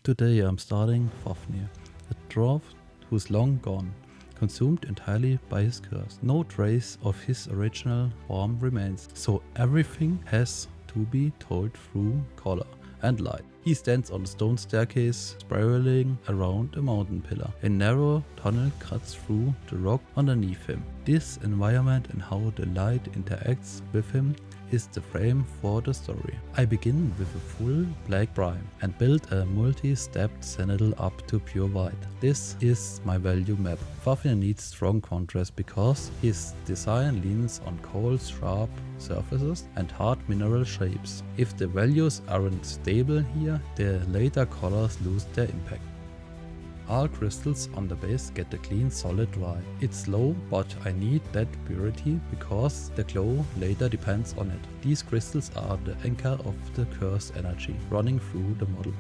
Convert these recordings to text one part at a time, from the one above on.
Today I'm starting Fafnir, a dwarf who's long gone, consumed entirely by his curse. No trace of his original form remains, so everything has to be told through color and light. He stands on a stone staircase, spiraling around a mountain pillar. A narrow tunnel cuts through the rock underneath him. This environment and how the light interacts with him is the frame for the story. I begin with a full black prime and build a multi-stepped Zenithal up to pure white. This is my value map. Fafnir needs strong contrast because his design leans on cold, sharp surfaces and hard mineral shapes. If the values aren't stable here, the later colors lose their impact. All crystals on the base get a clean solid white. It's low, but I need that purity because the glow later depends on it. These crystals are the anchor of the curse energy running through the model.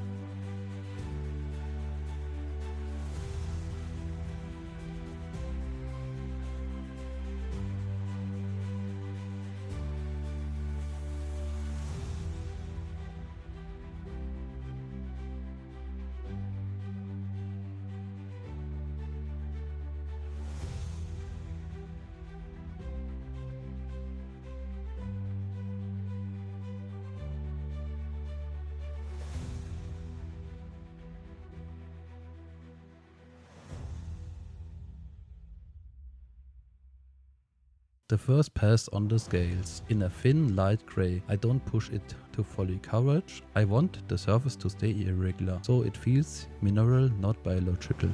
The first pass on the scales, in a thin light grey. I don't push it to fully coverage. I want the surface to stay irregular, so it feels mineral, not biological.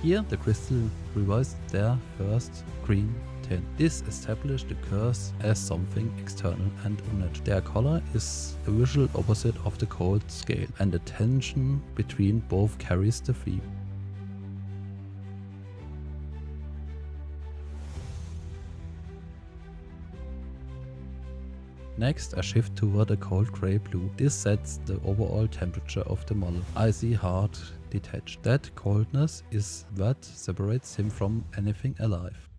Here the crystal reversed their first green tint. This established the curse as something external and unnatural. Their color is the visual opposite of the cold scale, and the tension between both carries the theme. Next, I shift toward a cold grey blue. This sets the overall temperature of the model. I see hard detached. That coldness is what separates him from anything alive.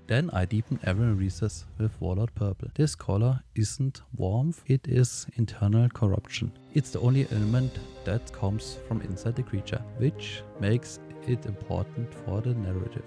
Then I deepen every recess with Warlord Purple. This color isn't warmth, it is internal corruption. It's the only element that comes from inside the creature, which makes it important for the narrative.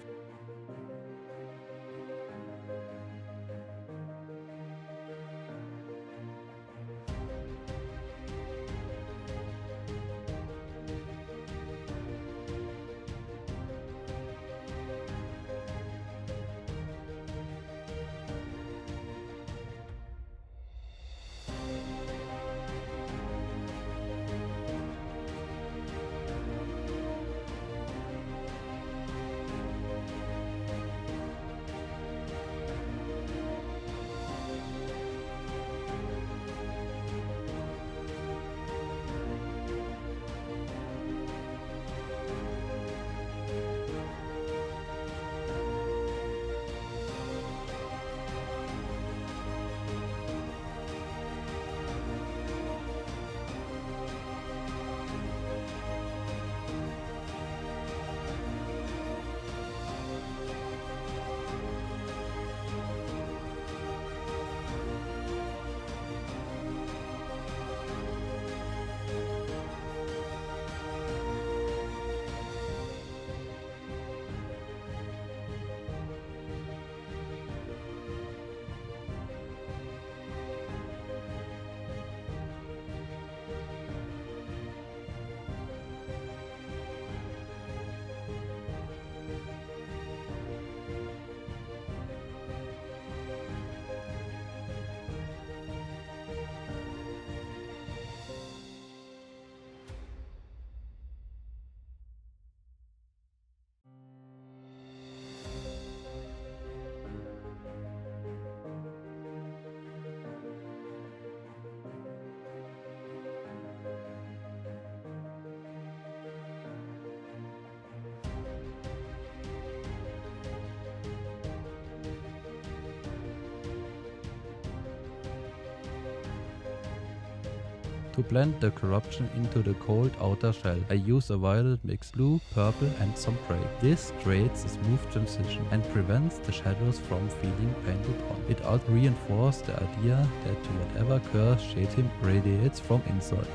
To blend the corruption into the cold outer shell, I use a violet mix, blue, purple and some grey. This creates a smooth transition and prevents the shadows from feeling painted on. It also reinforces the idea that whatever curse shade him radiates from inside.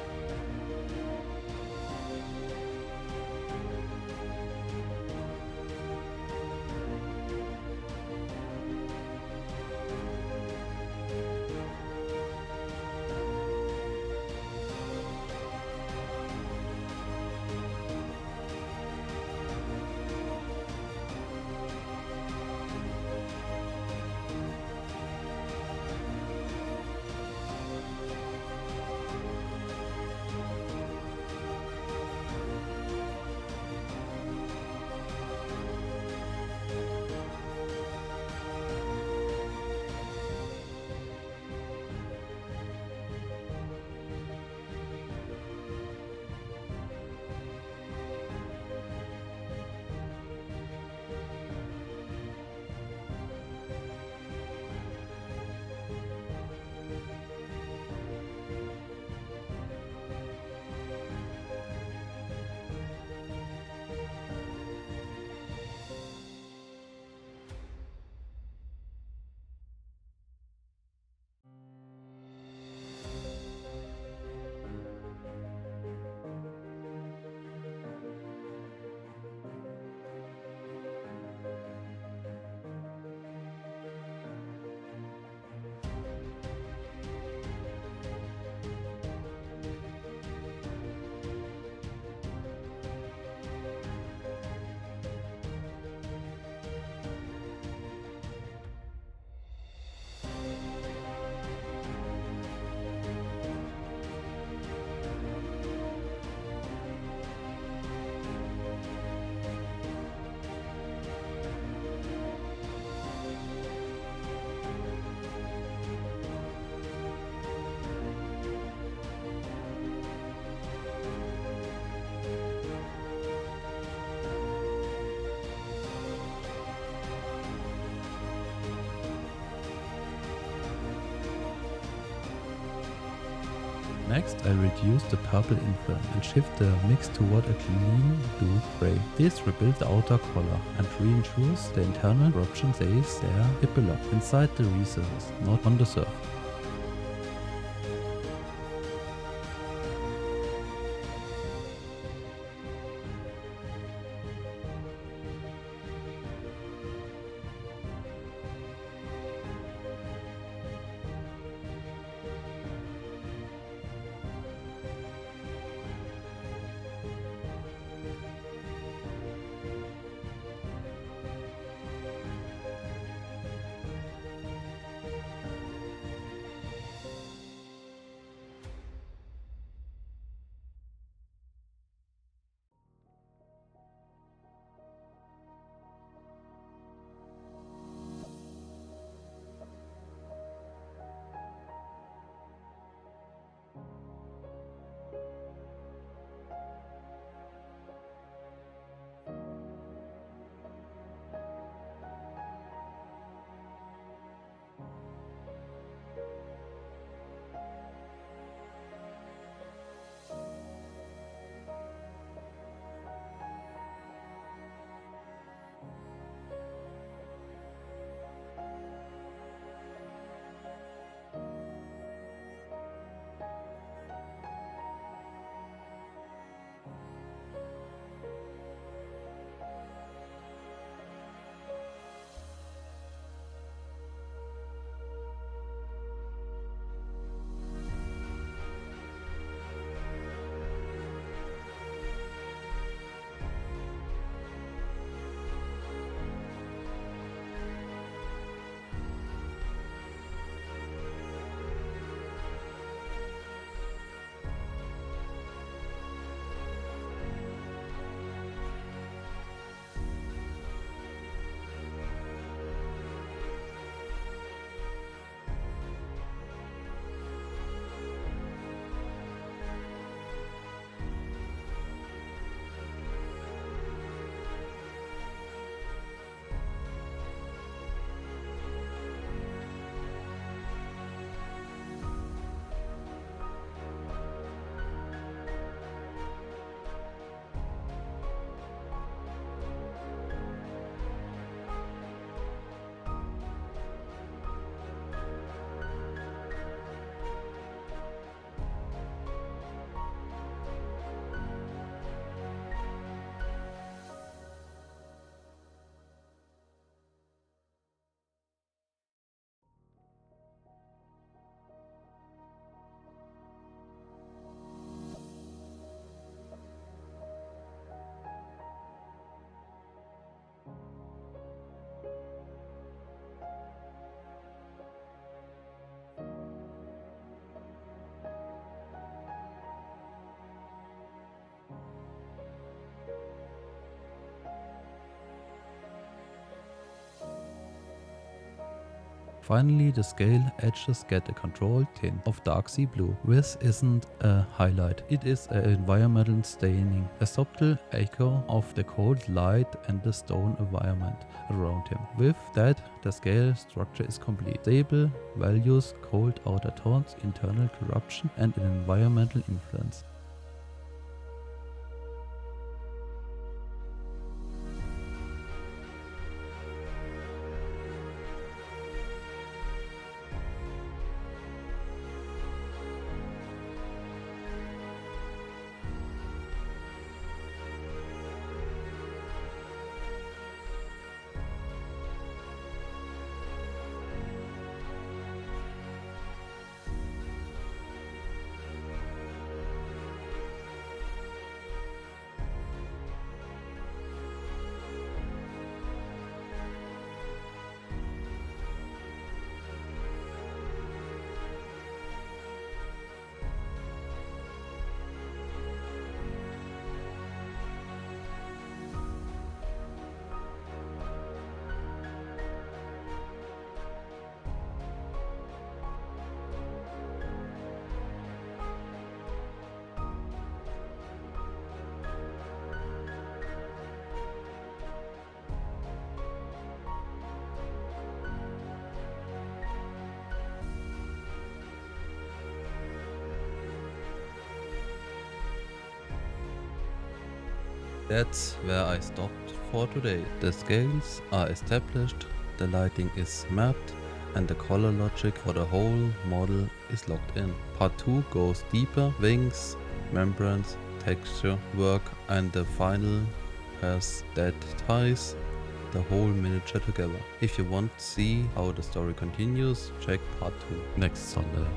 Next, I reduce the purple influence and shift the mix toward a clean blue-gray. This rebuilds the outer color and reensures the internal corruption stays there it belongs, inside the recesses, not on the surface. Finally, the scale edges get a controlled tint of dark sea blue. This isn't a highlight, it is an environmental staining, a subtle echo of the cold light and the stone environment around him. With that, the scale structure is complete. Stable values, cold outer tones, internal corruption, and an environmental influence. That's where I stopped for today. The scales are established, the lighting is mapped, and the color logic for the whole model is locked in. Part 2 goes deeper, wings, membranes, texture work, and the final pass that ties the whole miniature together. If you want to see how the story continues, check part 2 next Sunday.